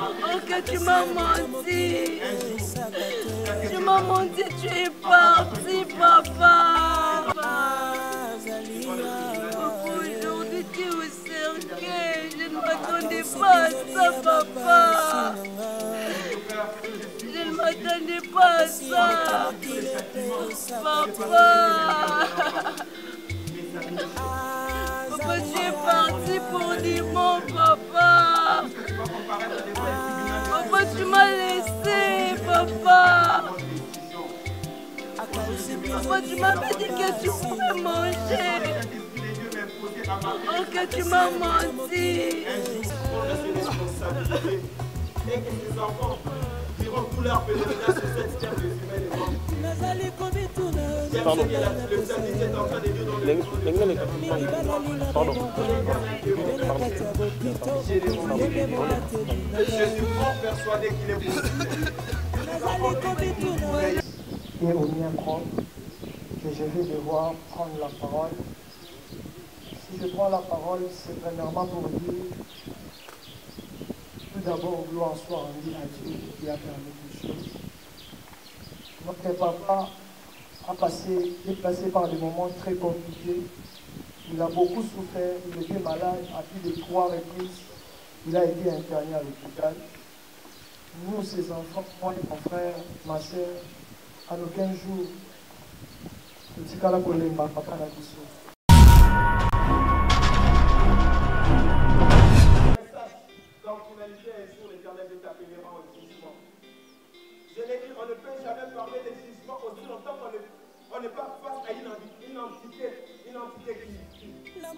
Oh, que tu m'as menti. Tu m'as menti, tu es parti, papa. Aujourd'hui, tu es au cercueil. Je ne m'attendais pas à ça, papa. Je ne m'attendais pas à ça. Papa. Papa, tu es parti pour dire mon papa. Papa, tu m'as laissé, papa. Papa, tu m'avais dit que tu pourrais manger. Oh, que tu m'as menti. Et que tes enfants diront tout leur pèlerinage sur cette terre de humaine et morte. Pardon. Le samedi est en train de dire dans le Pardon. Je suis fort persuadé qu'il est possible. Et au mien propre, que je vais devoir prendre la parole. Si je prends la parole, c'est premièrement pour dire tout d'abord gloire soit rendue à Dieu qui a permis toutes choses. Notre papa est passé par des moments très compliqués. Il a beaucoup souffert, il était malade à plus de 3 reprises. Il a été interné à l'hôpital. Nous, ses enfants, moi et mon frère, ma soeur, à nos 15 jours, le petit cas pour les papa n'a pas de Quand finalité un jour, l'Éternel de t'appellera au jugement. Je l'ai dit, on ne peut jamais parler de jugement aussi longtemps qu'on n'est pas face à une entité qui. Et si la après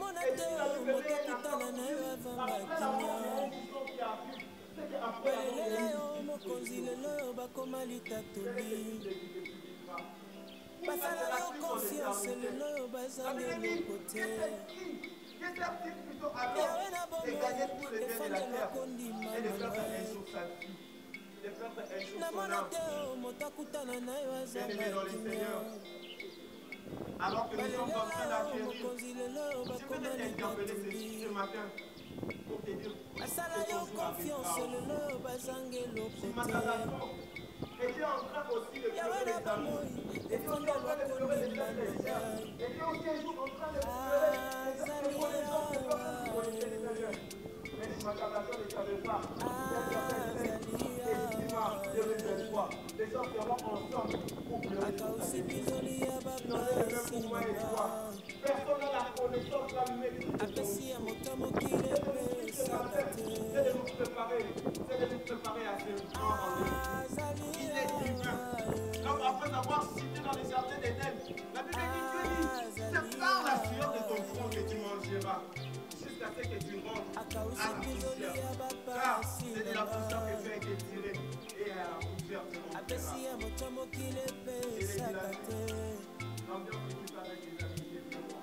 la mort, il y a un jugement qui arrive. C'est qu'après la mort, il y a plutôt alors de gagner tous les biens de la terre et de perdre un jour sa vie, de perdre un jour son âme. Bien-aimé dans le Seigneur, alors que nous sommes en train d'acquérir, je voulais t'interpeller ce matin pour te dire que ce jour arrivera. Ce matin, et Dieu est en train aussi de pleurer les amis. Et Dieu est aussi en train de pleurer les frères et sœurs. Et Dieu aussi est en train de pleurer les gens pour les gens qui ne peuvent pas pour les Seigneur. Mais si ma camarade ne savait pas, les gens seront ensemble pour pleurer sur sa vie. Ils en est le même pour moi et toi. Personne n'a la connaissance, la maîtrise de ton c'est de nous préparer à ce grand rendez-vous. Il est divin. Donc après avoir cité dans les jardins d'Éden, la Bible dit, c'est par la sueur de ton front que tu mangeras, jusqu'à ce que tu rentres à la poussière. Car c'est de la poussière que tu as été tiré, et à la poussière tu rentreras. Et les l'ambiance que tu avec les amis, c'est bon.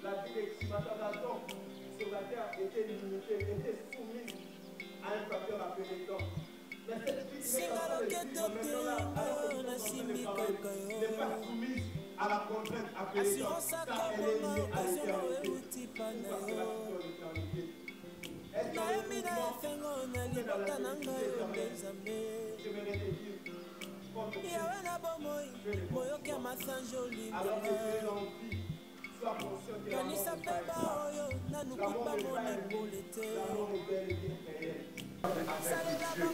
La vie d'exploitation sur la terre était limitée, était soumise à un facteur appelé temps. Mais cette vie qui est en train de vivre maintenant là, alors que nous sommes en train de parler, n'est pas soumise à la contrainte appelée temps, car elle est liée à l'éternité. Parce que la future l'éternité. Est-ce dans le mouvement ou dans la vérité éternelle? Je vais te dire, comme Dieu, je le comprends. Alors que tu es en vie, sois conscient que l'amour n'est pas éternel. L'amour n'est pas éternel. L'amour est bel et bien réel. Avec Dieu,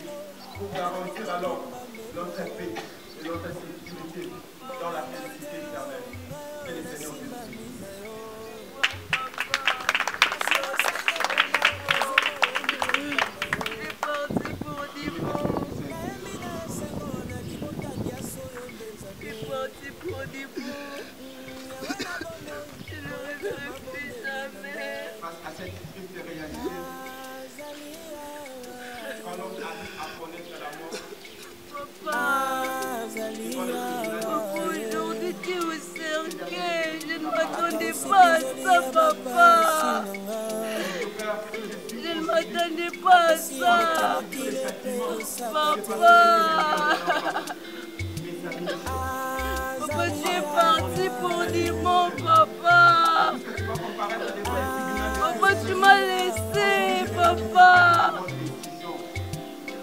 pour garantir alors notre paix et notre sécurité dans la félicité éternelle. Que le Seigneur nous bénisse. À cette triste réalité, quand l'homme arrive à connaître la mort, Papa, Papa, aujourd'hui tu es au cercueil. Je ne m'attendais pas à ça, papa. Je ne m'attendais pas à ça. Papa. Papa, tu es parti pour dire mon papa. Papa, tu m'as laissé, papa.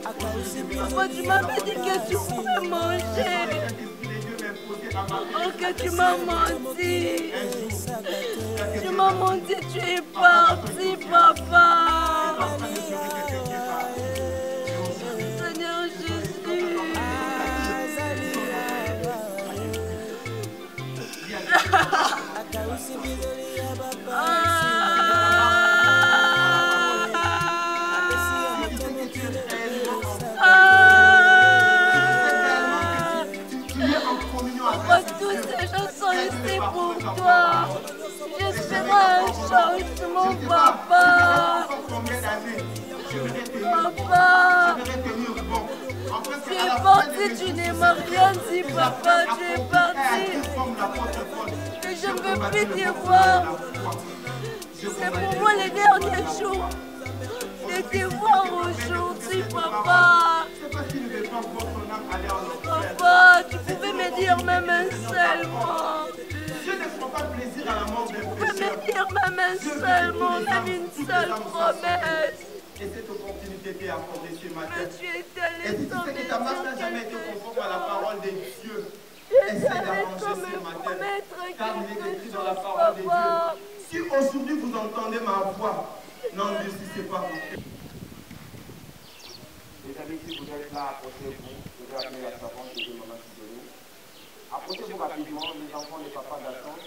Papa, tu m'avais dit que tu pourrais manger. Oh, que tu m'as menti. Tu m'as menti, tu es parti, papa. Seigneur Jésus. Papa, tous ces gens sont ici pour toi. J'espère un changement, papa. Papa, tu es parti, tu ne m'as rien dit, papa. Tu es parti. Et je ne veux plus te voir. C'est pour moi les derniers jours de te voir aujourd'hui, papa. Papa, tu pouvais me dire même un seul mot. Dieu ne prend pas plaisir à la mort des Tu pouvais me dire même un seul mot, même une seule promesse. Et cette opportunité t'est accordée ce matin. Mais tu étais Et si tu sais que ta marche n'a jamais été conforme à la parole de Dieu, essaie d'avancer ce matin. Car il est écrit dans la parole de Dieu. Si aujourd'hui vous entendez ma voix, n'endurcissez pas vos cœurs. Les amis, si vous êtes là, approchez-vous. Vous allez appeler la servante de Maman Sidoni. Approchez-vous rapidement, les enfants de papa d'attente.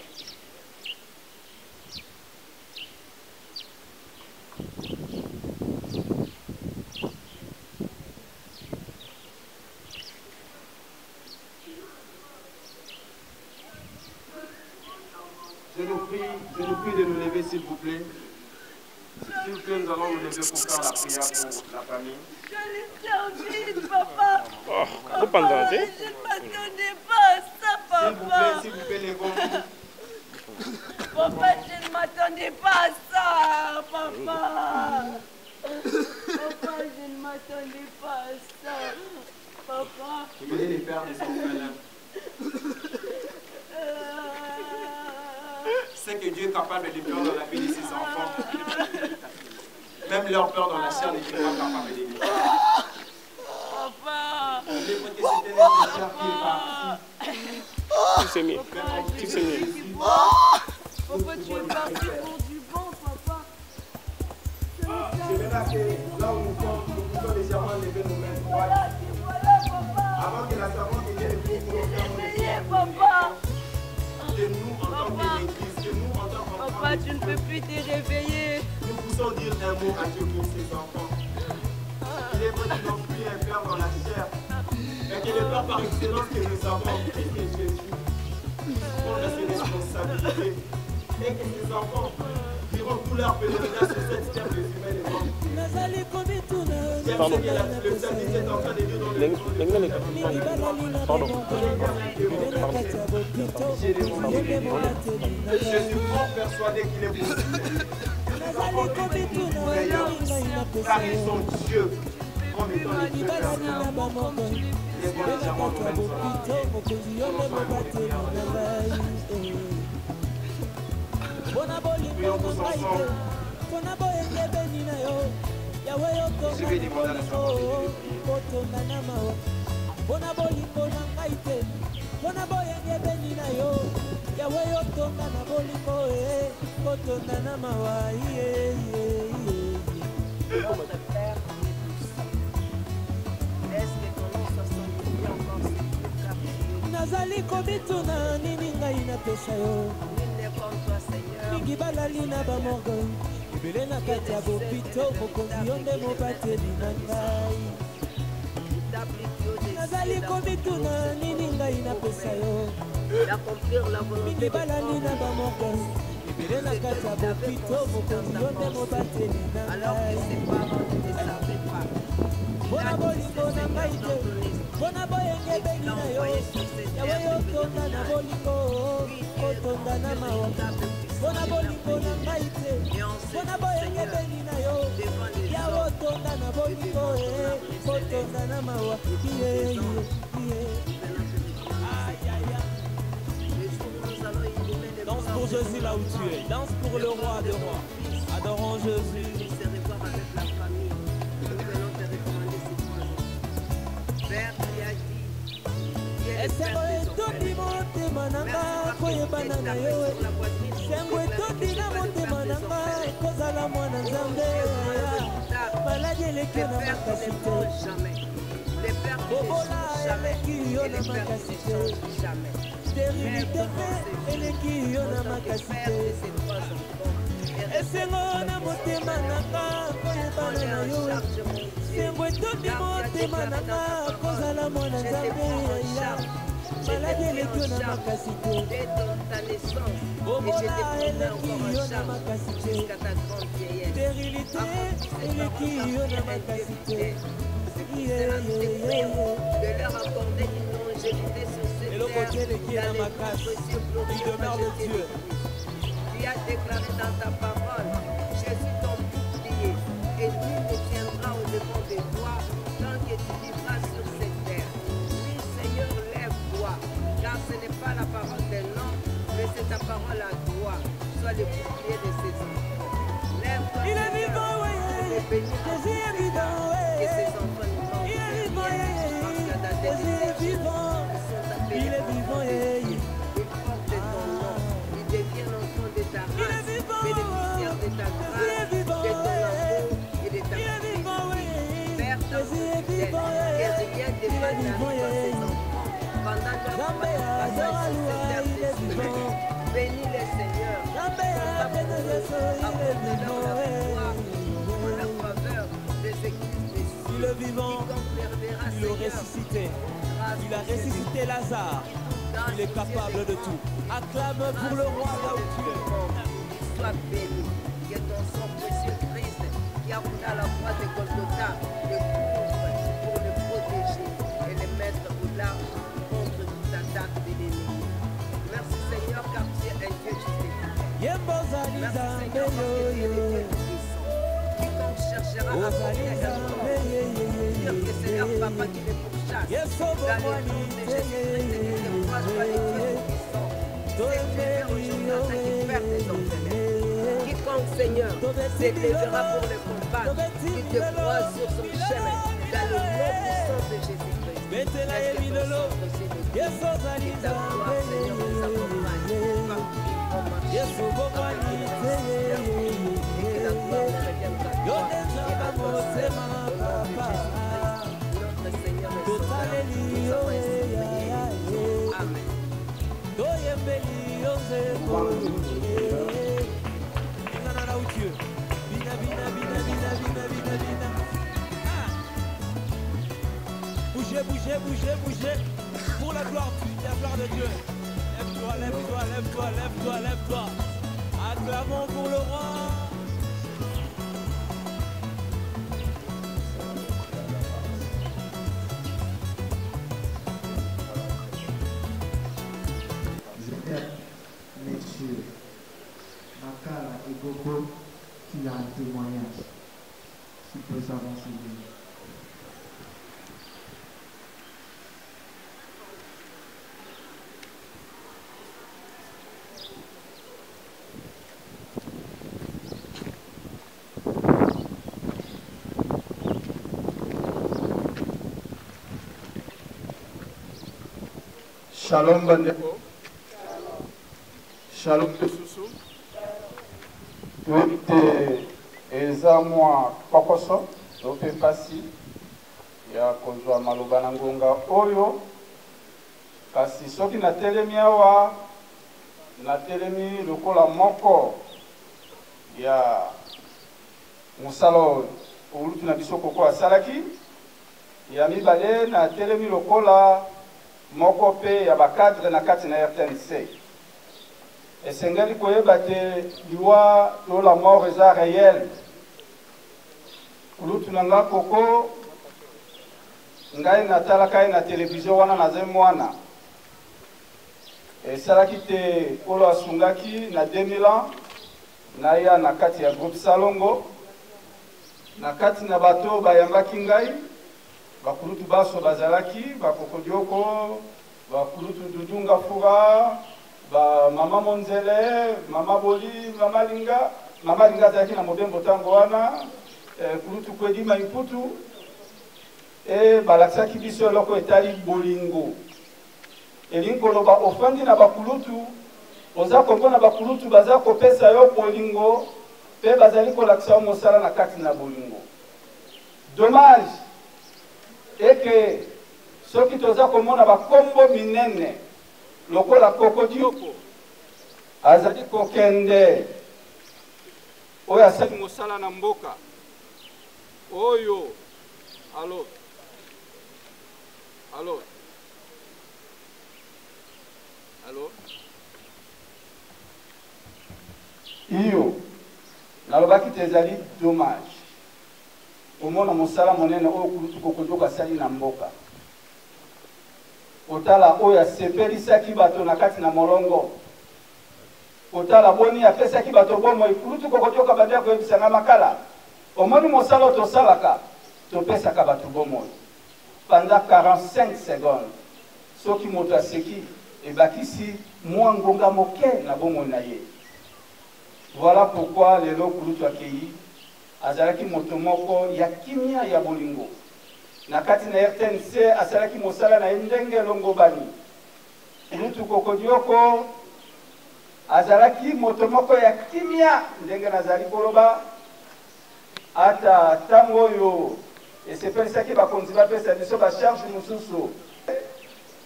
Je nous prie de nous lever, s'il vous plaît. S'il vous plaît, nous allons nous lever pour faire la prière pour la famille. Je l'ai servi, papa. Vous pendant, Je ne m'attendais pas à ça, papa. S'il vous plaît, levons-nous. Papa, je ne m'attendais pas à ça, papa. Papa, je ne m'attendais pas à ça. Papa. Venez les pères des orphelins. C'est que Dieu est capable de faire dans la vie de ses enfants. Même leur peur dans la chair n'est pas capable de les faire. Papa. C'était notre chair qui est parti. Tu sais mieux. Tu sais mieux. Papa, tu es parti pour du bon, papa. C'est là que là où nous sommes, nous pouvons légèrement lever nos mains droites. Voilà, papa. Avant que la servante vienne pour nous faire Réveillez, papa. de nous en tant qu'église, de nous en tant qu'enfants. Papa, tu ne peux plus te réveiller. Nous pouvons dire un mot à Dieu pour ses enfants. Il est vrai qu'ils n'ont plus un père dans la chair, mais que le père par excellence que nous avons, Christ et Jésus, prend ses responsabilités. Et que ses enfants diront tout leur pèlerinage sur cette terre des humains et morts. Pardon. Le samedi est en train de dire dans le Pardon. Je suis fort persuadé qu'il est possible. Les enfants qui vivent meilleurs, car ils sont Dieu, comme étant les dieux permanents. Les bons légèrement nous mènent sur la prions tous ensemble. Je vais demander à la servante de prier. nazali kobituna nini ngai napesa yo mingi balali na bamorgue ebele na kati ya bopito mokonzi yo nde mobateli na ngai nazali kobituna nini ngai napesa yo mingi balali na bamorgue ebele na kati ya bopito mokonzi yo nde mobateli na ngai mpona bolingo na ngai te Bona boyenge bengi na yo yawe yotonda na bolingo otonda na mawa bona bolingo na ngai te bona boyenge bengi na yo yawe otonda na bolingo otonda na mawa Danse pour Jésus là où tu es, danse pour le roi des rois, adorons Jésus. Esengo etondi motema nanga koyebana na yo Esengo etondi na motema nanga kozala mwana Nzambe maladi eleki na makasi te bobola eleki yo na makasi te sterilité mpe eleki yo na makasi te esengo na motema nanga koyebana na yo esengo etondi motema nanga kozala mwana Nzambe maladi eleki yo na makasi te bobola eleki yo na makasi te sterilité eleki yo na makasi te de leur accorder une longévité sur cette terre dans les précieux glorieux de Dieu. Tu as déclaré dans ta parole, Jésus ton bouclier, et nul ne tiendra au-devant de toi tant que tu vivras sur cette terre. Oui, Seigneur, lève-toi, car ce n'est pas la parole d'un homme, mais c'est ta parole à toi. Sois le bouclier de ses enfants. Lève-toi, il est vivant, oui. Jésus est vivant, oui. Que ses enfants il est vivant, il est vivant, il porte ton nom, il devient l'enfant de ta race, bénéficiaire de ta grâce, de ton amour et de ta fidélité. Père, ton fidèle, que rien de mal n'arrive à ses enfants. Pendant ton passage sur cette terre d'esprit, bénis le Seigneur, apporte-leur la victoire en la faveur des églises des cieux. Il est vivant, il est ressuscité. Il a ressuscité Lazare. Il est capable de tout. Acclame pour le roi là où tu es. Sois béni, que ton sang précieux Christ qui a roulé à la croix de Golgotha le couvre pour le protéger et le mettre au large contre toute attaque de l'ennemi. Merci Seigneur car tu es un Dieu justifié. Merci Seigneur parce que tu es le Dieu puissant. Quiconque cherchera à porter à dire que c'est leur papa qui les pourchasse. Dans le nom de Jésus-Christ, que tes voix soient les Dieux puissants. S'élève aujourd'hui afin qu'il perde tes orphelins. Quiconque, Seigneur, s'élèvera pour le combattre, qu'il te croise sur son chemin. Dans le nom puissant de Jésus-Christ. Laisse que ton sang procède de Dieu. Et ta gloire, Seigneur, nous accompagne. Et que la gloire ne revienne qu'à toi. Et à toi seul, au nom de Jésus-Christ, notre Seigneur et Sauveur, nous avons exprimé. Amen. Bougez, bougez, bougez, bougez. Pour la gloire de Dieu. Lève-toi, lève-toi, lève-toi, lève-toi, lève-toi. Acclamons pour le roi. Messieurs, Makala et Gogo qui a un témoignage. Si peut s'avancer. Shalom Bandeko. Shalom Besusu. Tuite eza mwa kokoso dope pasi ya kozwa maloba na ngonga oyo kasi soki natelemi awa natelemi lokola moko ya musalo olutu na biso koko asalaki ya mibale natelemi lokola moko pe ya bakadre na kati na RTNC. Esengeli koyeba te liwa to la mort eza réelle. Ulutu nanga koko ngai natalaka ye na télévision wana naza mwana esalaki te kolo asungaki na 2000 ans naya na kati ya groupe Salongo na kati na bato bayambaki ngai bakulutu baso bazalaki bakokodioko bakulutu dudunga fura ba mama Monzele mama Boli mama Linga azalaki na modembo tango wana kulutu kwedi maiputu balakisaki biso eloko etali bolingo elingi koloba ofandi na bakulutu oza komona bakulutu baza kopesa yo bolingo mpe bazali kolakisa yo mosala na kati na bolingo. Dommage eke soki toza komona bakombo minene lokola Kokodioko azali kokende oyo asali mosala na mboka oyo alo iyo nalobaki te ezali dommage komona mosala monene oyo kulutu Kokodioko asali na mboka otala oyo asepelisaki bato na kati na molongo otala boni apesaki bato bomoi kulutu Kokodioko bandia koyebisanga makala omoni mosala oyo tosalaka topesaka bato bomoi pendant 45 secondes soki moto aseki ebakisi mwa ngonga moke na bomoi na ye. Voilà pourquoi lelo kulutu akei azalaki moto moko ya kimia ya bolingo na kati na RTNC asalaki mosala na ndenge longobani. Kulutu Kokodioko azalaki moto moko ya kimia ndenge nazali koloba ata tango yo esepelisaki bakonzi bapesa biso bacharge mosusu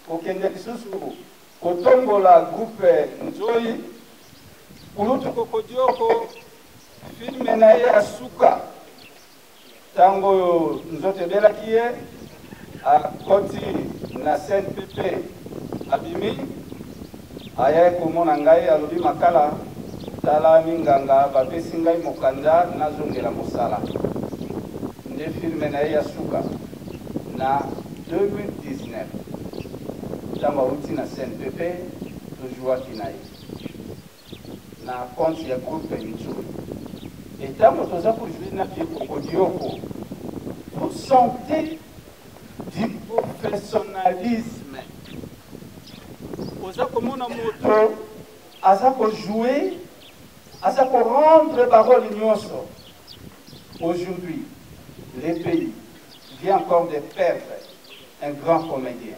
kokende lisusu kotongola groupe Nzoi. Kulutu Kokodioko filme na ye asuka tango yo nzoto ebelaki ye akoti na CNPP abimi ayai komona ngai alobi makala tala minganga bapesi ngai mokanda nazongela mosala nde filme na ye asuka na 2019 tango auti na CNPP tozwaki na ye na compte ya groupe Nzoi. Et tant que nous avons joué na Kokodioko, vous sentez du professionnalisme. Vous avez comme un moto, vous jouer, vous rendre parole ignoso. Aujourd'hui, les pays vient encore de perdre un grand comédien.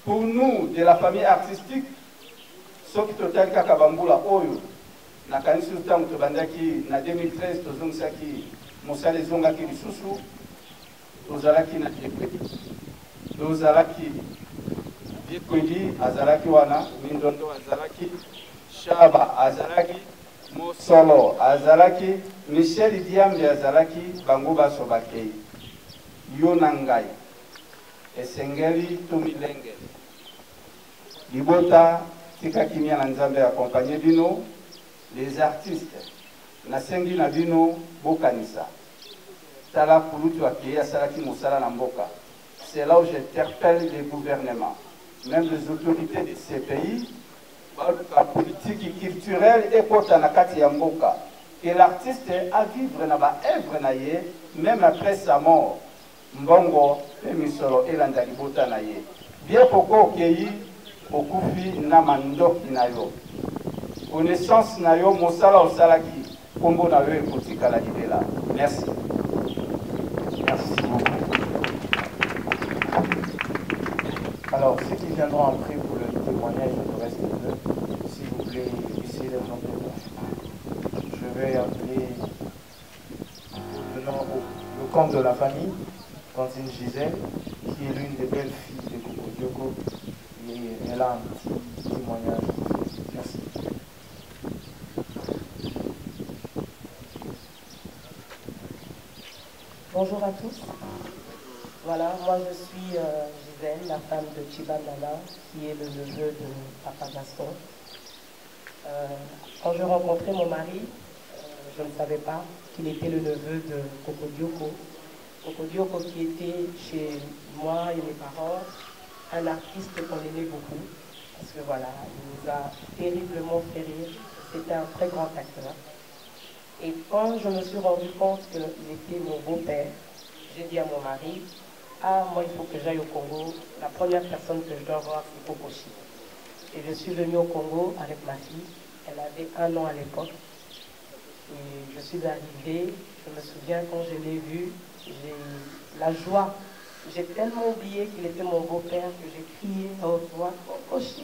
Pour nous, de la famille artistique, ceux qui totali kakabambula oyo na kanisi utango tobandaki na 2013 tozongisaki mosala ezongaki lisusu tozalaki na Biekwedi azalaki wana Mindondo azalaki Shaba azalaki Mosolo azalaki Michel Diambi azalaki bango baso bakei yo na ngai esengeli tomilenge libota tika kimia na nzambe accompagner bino les artistes nasengi na bino bokanisa tala kulutu akei asalaki mosala na mboka. C'est là où j'interpelle les gouvernements, même les autorités de ces pays, la politique culturelle et kota na kati ya mboka, et l'artiste a vivre na ba œuvre na ye même après sa mort. Mbongo pe misolo elanda libota na ye bien poko okei okufi na mandoki na yo connaissance na yo mosala osalaki kombo na yo ekotikala libela. Merci. Merci beaucoup. Alors, ceux qui viendront après pour le témoignage, il reste deux. S'il vous plaît, essayez de monter. Je vais appeler le comte de la famille, Tantine Gisèle, qui est l'une des belles filles de Kokodioko, et elle a un petit témoignage. Merci. Bonjour à tous. Voilà, moi je suis Gisèle, la femme de Chibandala, qui est le neveu de Papa Gaston. Quand je rencontrais mon mari, je ne savais pas qu'il était le neveu de Kokodioko. Cocodioko qui était chez moi et mes parents, un artiste qu'on aimait beaucoup, parce que voilà, il nous a terriblement fait rire. C'était un très grand acteur. Et quand je me suis rendu compte qu'il était mon beau-père, j'ai dit à mon mari, ah, moi il faut que j'aille au Congo, la première personne que je dois voir c'est Kokoshi. Et je suis venue au Congo avec ma fille, elle avait 1 an à l'époque. Et je suis arrivée, je me souviens quand je l'ai vu, j'ai la joie. J'ai tellement oublié qu'il était mon beau-père que j'ai crié à haute voix, Kokoshi.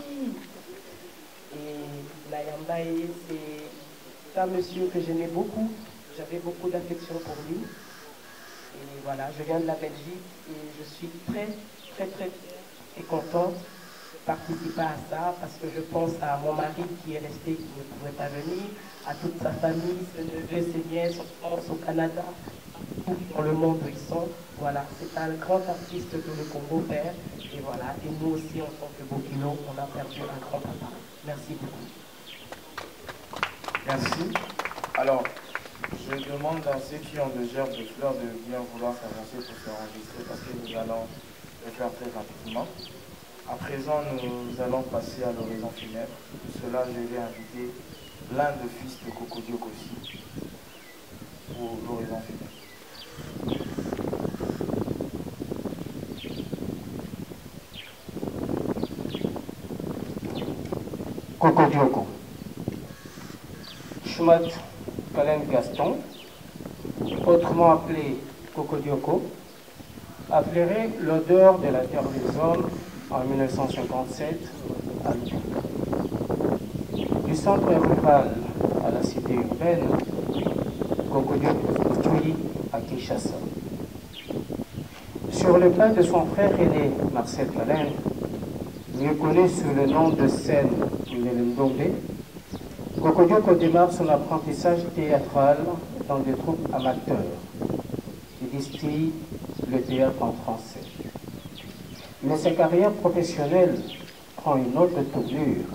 Et Layambaye, c'est un monsieur que j'aimais beaucoup, j'avais beaucoup d'affection pour lui. Et voilà, je viens de la Belgique et je suis très, très, très fière et contente de participer à ça parce que je pense à mon mari qui est resté, qui ne pouvait pas venir, à toute sa famille, ses neveux, ses nièces en France, au Canada, dans le monde où ils sont. Voilà, c'est un grand artiste que le Congo perd. Et voilà, et nous aussi, en tant que Bokino, on a perdu un grand papa. Merci beaucoup. Merci. Alors, je demande à ceux qui ont des gerbes de fleurs de bien vouloir s'avancer pour s'enregistrer parce que nous allons le faire très rapidement. À présent, nous allons passer à l'horizon funèbre. Pour cela, je vais inviter l'un de fils de Cocodioko aussi pour l'horizon funèbre. Cocodioko. Choumat Kalen Gaston, autrement appelé Cocodioko, a flairé l'odeur de la terre des hommes en 1957 à Lyon. Du centre rural à la cité urbaine, Cocodioko construit à Kinshasa. Sur le pas de son frère aîné Marcel Kalen, mieux connu sous le nom de scène Ndombe, Cocodioko démarre son apprentissage théâtral dans des troupes amateurs qui distillent le théâtre en français. Mais sa carrière professionnelle prend une autre tournure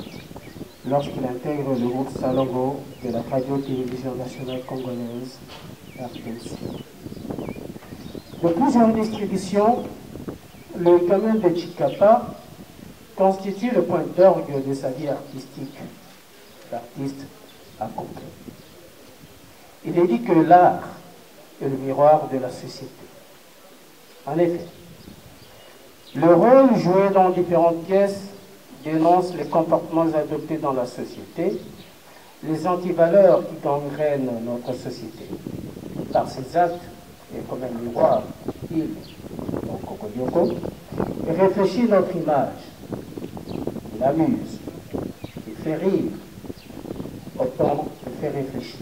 lorsqu'il intègre le groupe Salongo de la radio-télévision nationale congolaise, RTNC. De plusieurs distributions, le camion de Chikapa constitue le point d'orgue de sa vie artistique, l'artiste accompli. Il est dit que l'art est le miroir de la société. En effet, le rôle joué dans différentes pièces dénonce les comportements adoptés dans la société, les antivaleurs qui gangrènent notre société. Par ses actes, et comme un miroir, il, donc Cocodioko, réfléchit notre image. Il amuse, il fait rire, autant il fait réfléchir.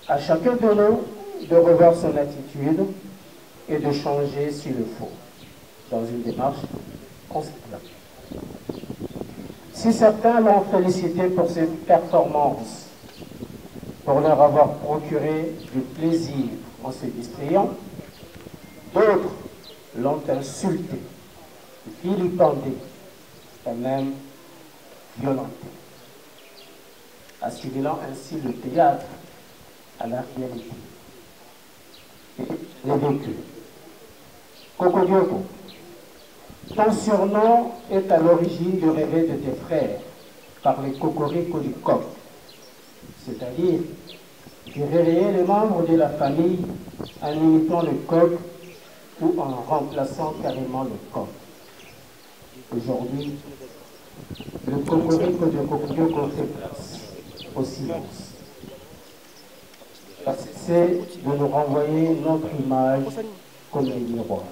À chacun de nous de revoir son attitude et de changer s'il le faut, dans une démarche conséquente. Si certains l'ont félicité pour ses performances, pour leur avoir procuré du plaisir en se distrayant, d'autres l'ont insulté, vilipendé, et même violenté, assimilant ainsi le théâtre à la réalité. Et les véhicules. Cocodioko, ton surnom est à l'origine du réveil de tes frères par les cocorico du coq, c'est-à-dire tu réveillais les membres de la famille en imitant le coq ou en remplaçant carrément le coq. Aujourd'hui, le cocorico de Cocodioko fait place au silence. C'est de nous renvoyer notre image comme des miroirs.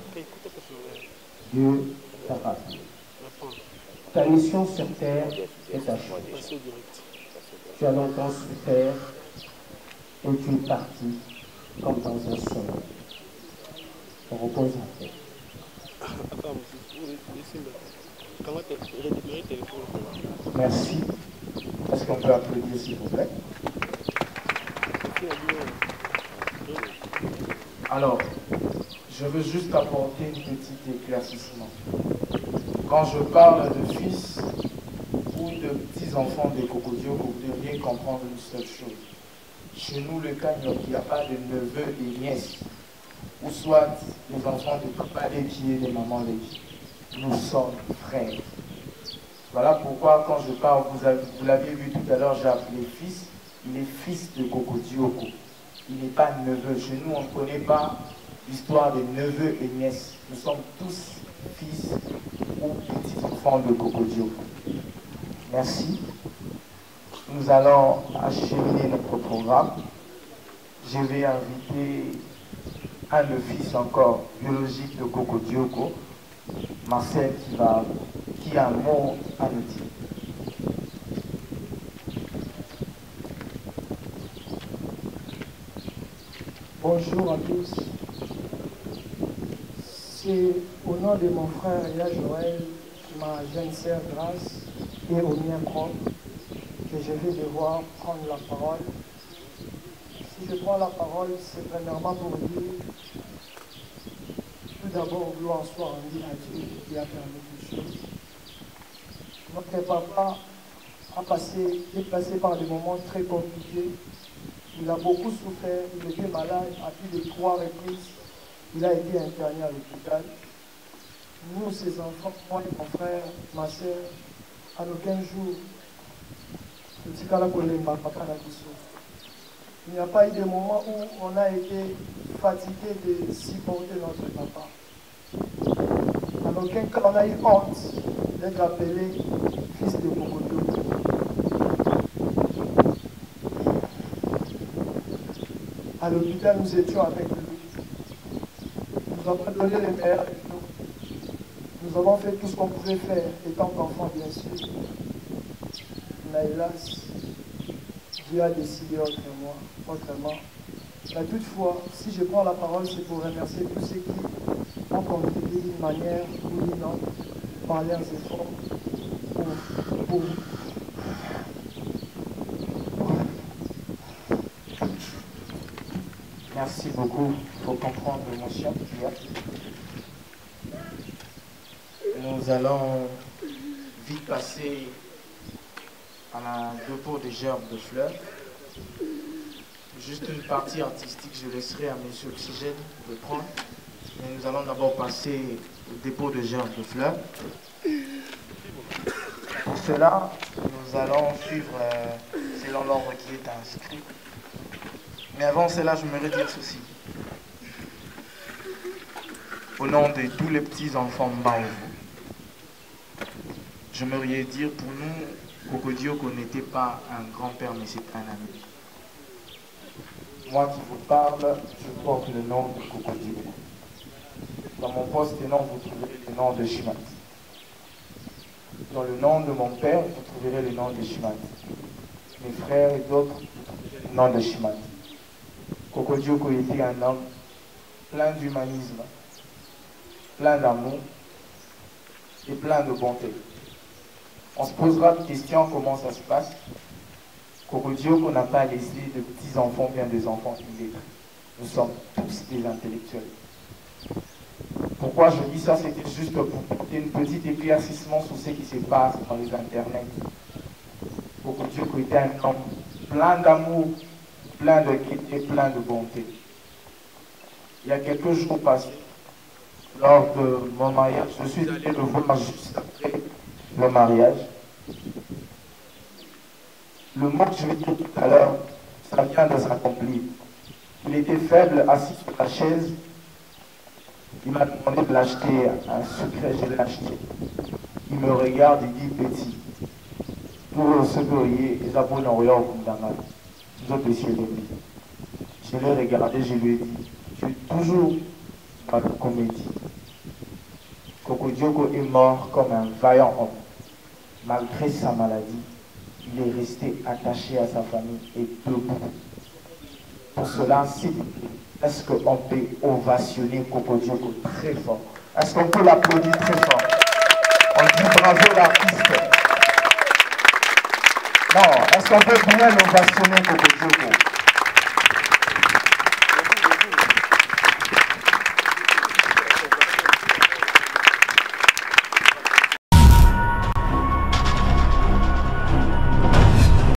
Dieu t'a rappelé. Ta mission sur terre est achevée. Tu as longtemps souffert et tu es parti comme dans un sommeil. Repose en paix. Merci. Est-ce qu'on peut applaudir s'il vous plaît? Alors, je veux juste apporter un petit éclaircissement. Quand je parle de fils ou de petits-enfants des Cocodioko, vous devriez comprendre une seule chose. Chez nous, le cas, il n'y a pas de neveux et nièces. ou soit les enfants de papa Lévi et de maman Lévi. Nous sommes frères. Voilà pourquoi quand je parle, vous l'aviez vu tout à l'heure, j'ai appelé fils, il est fils de Coco Dioko. Il n'est pas neveu. Chez nous, on ne connaît pas l'histoire des neveux et nièces. Nous sommes tous fils ou petits-enfants de Coco Dioko. Merci. Nous allons acheminer notre programme. Je vais inviter un le fils encore biologique de Coco Dioko, Marcel, qui a un mot à nous dire. Bonjour à tous. C'est au nom de mon frère Elia Joël, ma jeune sœur Grâce et au mien propre que je vais devoir prendre la parole. Si je prends la parole, c'est premièrement pour dire tout d'abord gloire soit rendue à Dieu qui a permis toutes choses. Notre papa est passé par des moments très compliqués. Il a beaucoup souffert, il était malade à plus de 3 reprises. Il a été interné à l'hôpital. Nous, ses enfants, moi et mon frère, ma soeur, à aucun jour, il n'y a pas eu de moment où on a été fatigué de supporter notre papa. En aucun cas, on a eu honte d'être appelé fils de Coco Dioko. À l'hôpital, nous étions avec lui. Nous avons donné le meilleur de nous. Nous avons fait tout ce qu'on pouvait faire, étant qu'enfant, bien sûr. Mais hélas, Dieu a décidé autrement. Mais toutefois, si je prends la parole, c'est pour remercier tous ceux qui ont contribué d'une manière ou d'une autre par leurs efforts pour Merci beaucoup. Il faut comprendre l'émotion qu'il y a. Nous allons vite passer à la dépôt des gerbes de fleurs. Juste une partie artistique, je laisserai à M. Oxygène de prendre. Mais nous allons d'abord passer au dépôt de gerbes de fleurs. Pour cela, nous allons suivre selon l'ordre qui est inscrit. Mais avant cela, j'aimerais dire ceci. Au nom de tous les petits-enfants Mbaovo, j'aimerais dire pour nous, Coco Dioko n'était pas un grand-père, mais c'est un ami. Moi qui vous parle, je porte le nom de Coco Dioko. Dans mon poste et nom, vous trouverez le nom de Shimati. Dans le nom de mon père, vous trouverez le nom de Shimati. Mes frères et d'autres, vous trouverez le nom de Shimati. Coco Dioko était un homme plein d'humanisme, plein d'amour et plein de bonté. On se posera des questions comment ça se passe. Coco Dioko n'a pas laissé de petits-enfants, bien des enfants illettrés. Nous sommes tous des intellectuels. Pourquoi je dis ça? C'était juste pour porter une petite éclaircissement sur ce qui se passe dans les internets. Coco Dioko était un homme plein d'amour, plein de gaieté, plein de bonté. Il y a quelques jours passés, lors de mon mariage, je suis allé le voir juste après le mariage. Le mot que je vais dire tout à l'heure, ça vient de s'accomplir. Il était faible, assis sur la chaise. Il m'a demandé de l'acheter, un secret, je l'ai acheté. Il me regarde et dit, petit, pour ce courrier, ils abonnent en rien au Kundanga. Je l'ai regardé, je lui ai dit, tu es toujours dans la comédie. Coco Dioko est mort comme un vaillant homme. Malgré sa maladie, il est resté attaché à sa famille et debout. Pour cela, s'il vous plaît, est-ce qu'on peut ovationner Coco Dioko très fort? Est-ce qu'on peut l'applaudir très fort? On dit bravo l'artiste. Non, est-ce qu'on peut bien ovationner Coco Dioko?